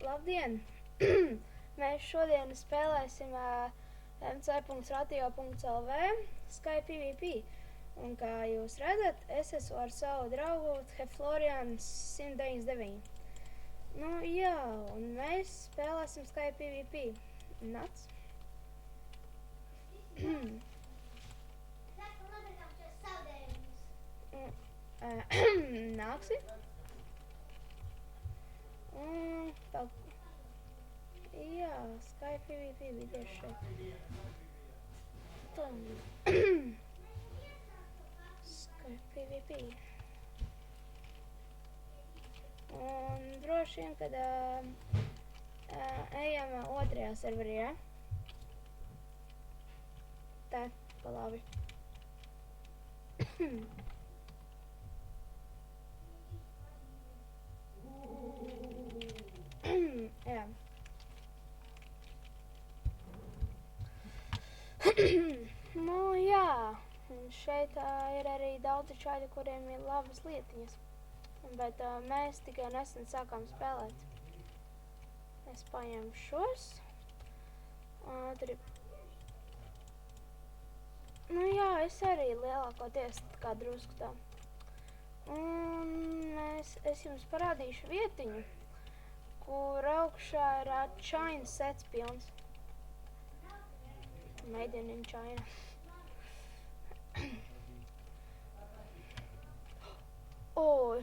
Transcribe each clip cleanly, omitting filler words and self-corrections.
Labdien! Mēs šodien spēlēsim mc.radio.lv Sky PvP. Un kā jūs redzat, es esmu ar savu draugu Florianu 199. Nu jā, un mēs spēlēsim Sky PvP. Nāc! Nāksi? Jā, Sky PvP bija tieši šeit. Sky PvP. Un droši vien, kad ejam otrajā serverī, ja? Tā, pa labi. Jā. Nu jā, un šeit ir arī daudzi čaļi, kuriem ir labas lietiņas. Bet mēs tikai nesen sākām spēlēt. Es paņemu šos. Ātri. Nu jā, es arī lielākoties kā drusku tā. Un es jums parādīšu vietiņu, kur augšā ir China sets pilns. Made in China.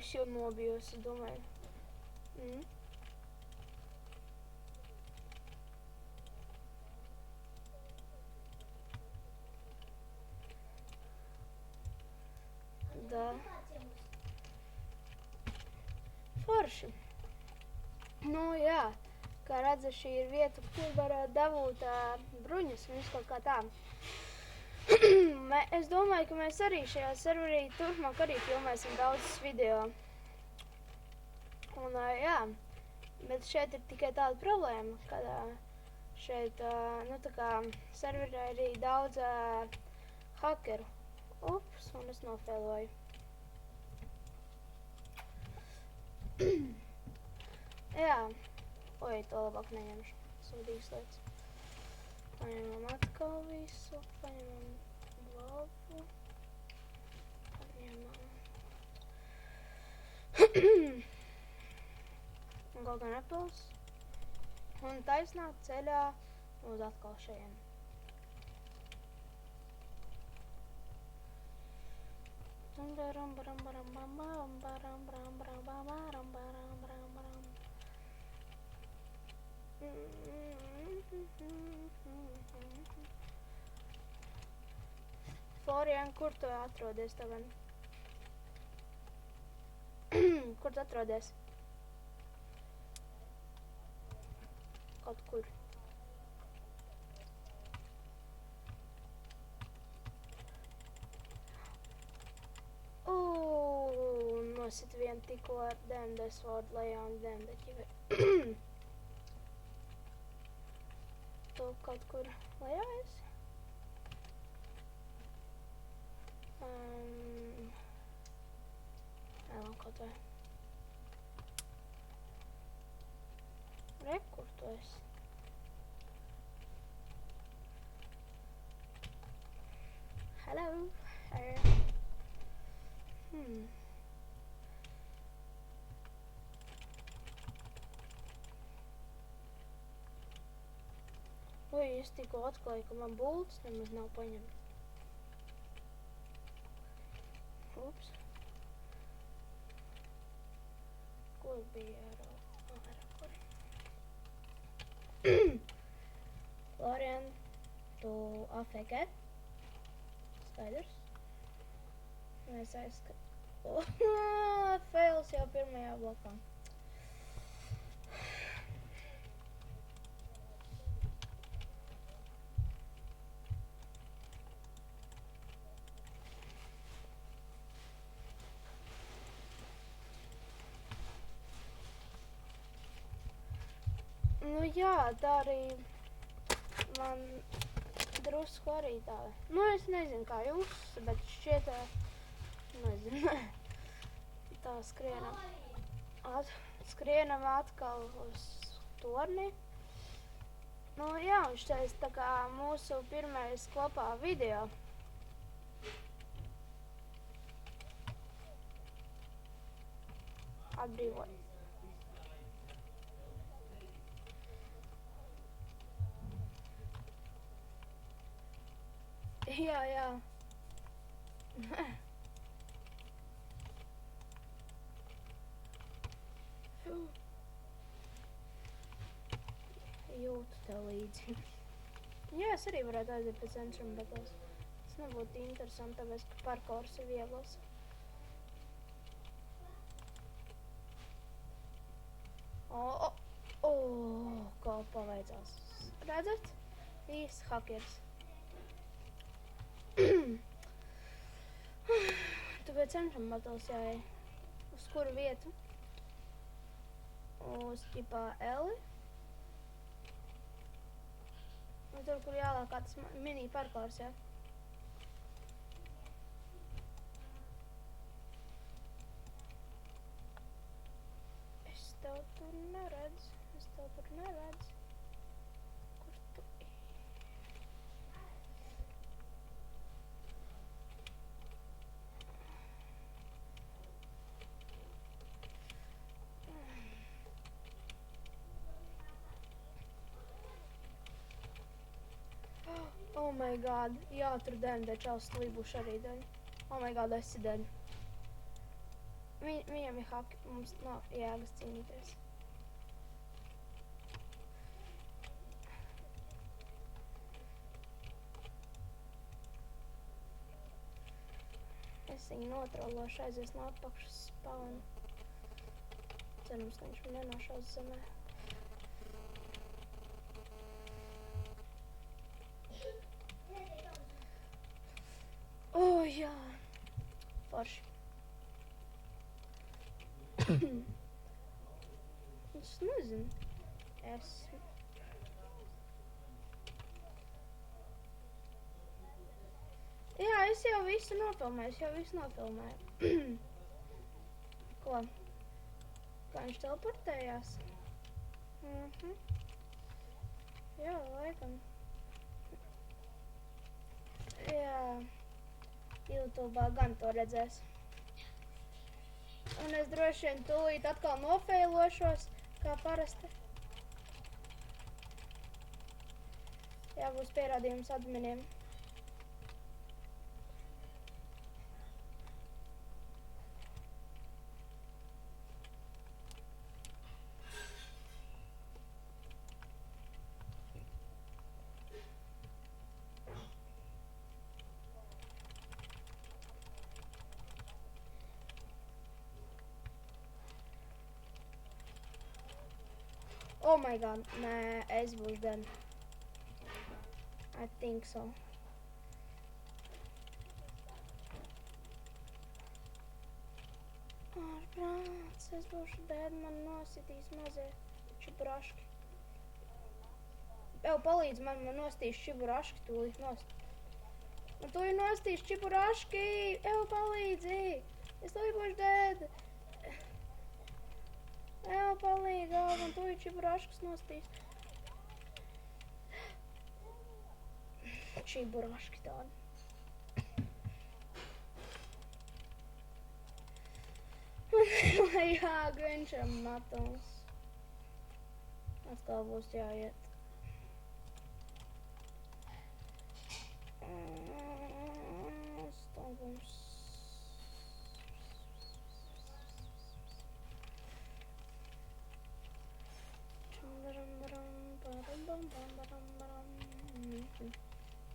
Es jau nobijos, es domāju. Da. Forši. Nu jā, kā redza, šī ir vieta, kur var dabūt bruņas un visu kaut kā tā. Es domāju, ka mēs arī šajā serverī turpmāk arī filmēsim daudzas video. Un jā, bet šeit ir tikai tāda problēma, ka šeit, nu tā kā serverā ir arī daudz hakeru. Ups, un es nofēloju. Jā, to labāk neņemšu, sūdīgas lietas. Paņemam atkal visu, paņemam labu, paņemam Golden Apples un taisnāk ceļā uz atkal šajiem. Florian, kur tu atrodies tagad? Kur tu atrodies? Kaut kur. Nosit vienu tikko ar them, this word lay on them, that you tu kaut kur lejājies? Vēl kaut vai. Re, kur tu esi? Hello. Es tikko atklāju, ka man bultas nemaz nav paņemts. Ups. Kur bija kur? Florian, tu AFK? Skaidrs? Mēs aizskat. Fails jau pirmajā blokā. Nu jā, tā arī man drusku arī tā. Nu es nezinu kā jūs, bet šķiet, nezinu, tā skrienam atkal uz torni. Nu, jā, un šitais tā kā mūsu pirmais kopā video. Atbrīvot. Jā, jā. Jūtu tev līdzi. Jā, es arī varētu aiziet pēc centruma, bet tas nebūtu interesanti, tāpēc, ka parkors ir viegls. Kā paveicās. Redzat? Īsts hakers. Tāpēc centram battles jāej. Uz kuru vietu? Uz ķipā Eli. Un tur, kur jālāk kāds mini parkors, jā. Es tev tur neredzu. Kur tu ej? Oh my god, jā, tur den, bet čals slībuši arī den. Oh my god, esi den. Viņam ir haki, mums nav jēgas cīnīties. Es viņu notrološu, aizies no atpakšas spawnu. Cerams, ka viņš man nenošaus zemē. Jā. Forši. Es nezinu. Jā, es jau visu nofilmēju. Ko? Kā viņš teleportējās? Jā, laikam. Jā. YouTube'ā gan to redzēs. Un es droši vien tūlīt atkal nofeilošos, kā parasti. Jābūs pierādījums adminiem. Oh my god, nē, es būšu den. I think so. Ārprāts, es būšu den, man nositīs mazie čiburaški. Ev, palīdz man nostīs čiburaški, tūlīt nost. Man tūlīt nostīs čiburaški, ev, palīdzi, es tūlīt būšu den. Jā, palīgā, man tūlīt čiburaškas nostīs. Čiburaški tādi. Lai jāgriņšam matums. Atkal būs jāiet. Stāvums.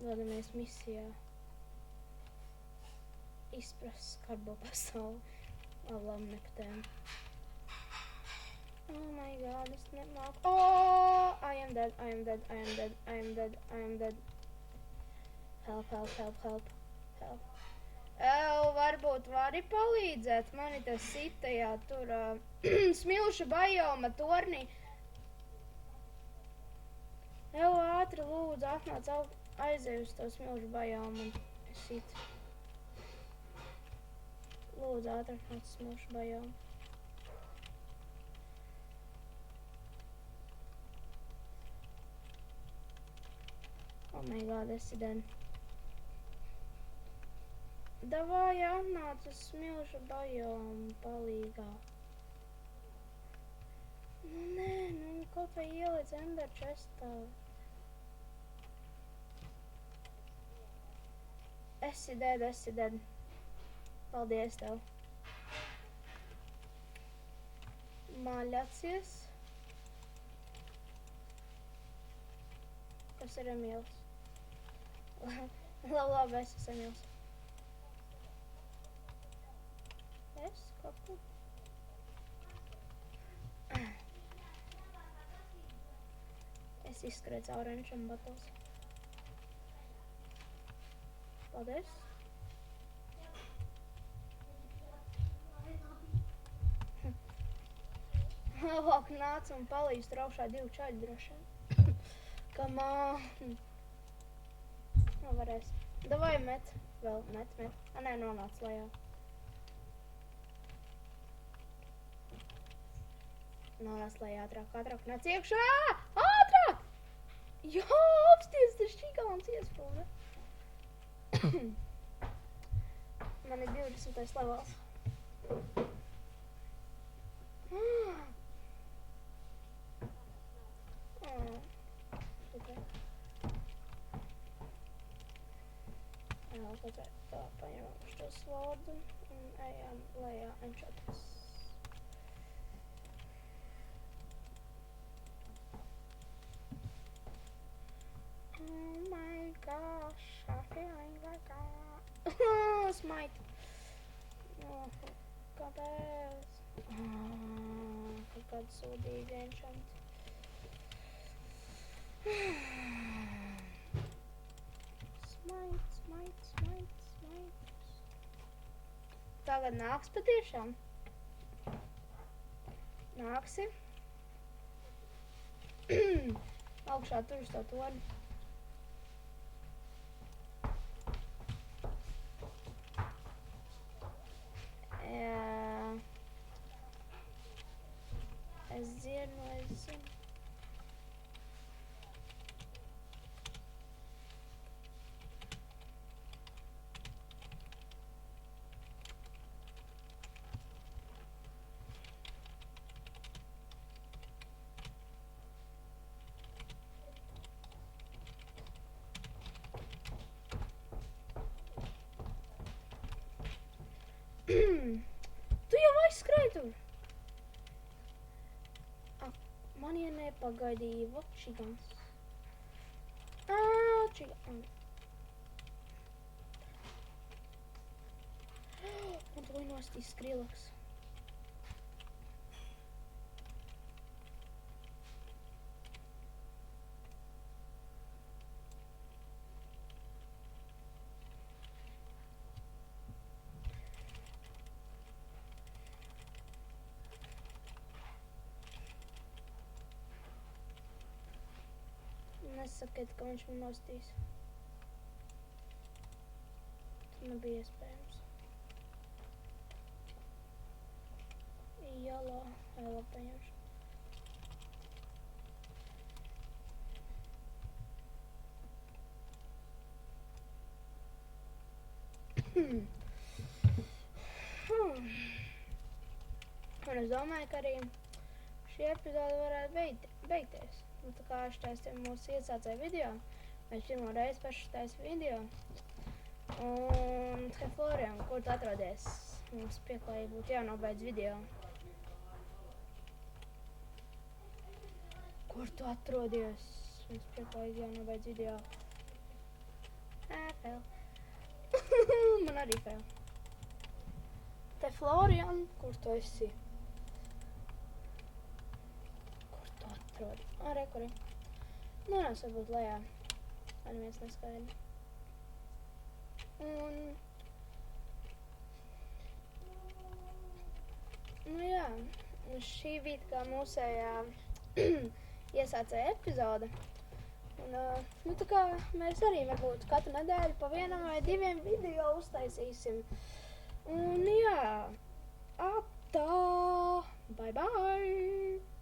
Dodamies misijā. Izprast skarbo pasauli. Labām nepatēm. Oh my god, es nemāku. Oh, I am dead. Help. Varbūt vari palīdzēt. Mani tas sitajā tur smilšu bajoma tornī. Jau ātri lūdzu atnāc aizej uz to smilšu bajomu un sit. Lūdzu ātri atnāc smilšu bajomu. Oh my god, esi dead. Davai atnāc uz smilšu bajomu palīgā. Nu nē, nu kaut vai ieliec Ender chestā. Esi dead. Paldies tev. Maļacies. Kas ir Emīls? Labi, es esmu Emīls. Es? Kāpēc? Es izskrēju cauri Encham Battles. Paldies. Labāk nāc un palīdz tur augšā 2 čaļi droši. Come on. Nu, varēs. Davai met. Vēl met. Nē, nonāc lejā. Nonāc lejā ātrāk. Nāc iekšā! Ātrāk! Jā, apsties, tas šķīkalams iespūda. Man ir 20. levels. Okay. Tā, paņemam šo svodu un ejam lejā enčoties. Oh my gosh, I'm feeling like smite. Kāpēc? Kaut kāda sūdīga enchant. Smite. Tagad nāks patiešām. Nāksi. Augšā tur uz to torni. Jā. Es zinu. Tu jau aizskrēji tur? Man ja nepagaidīja, vot čigans. Čigans. Un tu nostīs Skrillex. Nesakiet, ka viņš man nostīs. Tas nebija iespējams. Jālā, vēl paņemšu. Un es domāju, ka arī šī epizode varētu beigties. Nu, tā kā es taisīju mūsu iesācēju video, mēs pirmo reizi paši taisīju video. Un, hei Florian, kur tu atrodies? Mums pieklājīgi būtu jānobeidz video. Kur tu atrodies? Mums pieklājīgi jānobeidz video. Fail. Man arī fail. Te Florian, kur tu esi? Rekuri. Nonāc varbūt lejā. Man viens neskaidri. Un... Nu jā, šī bija kā mūsējā iesācēja epizode. Un, nu tā kā mēs arī varbūt katru nedēļu pa 1 vai 2 video uztaisīsim. Un jā, atā! Bye bye!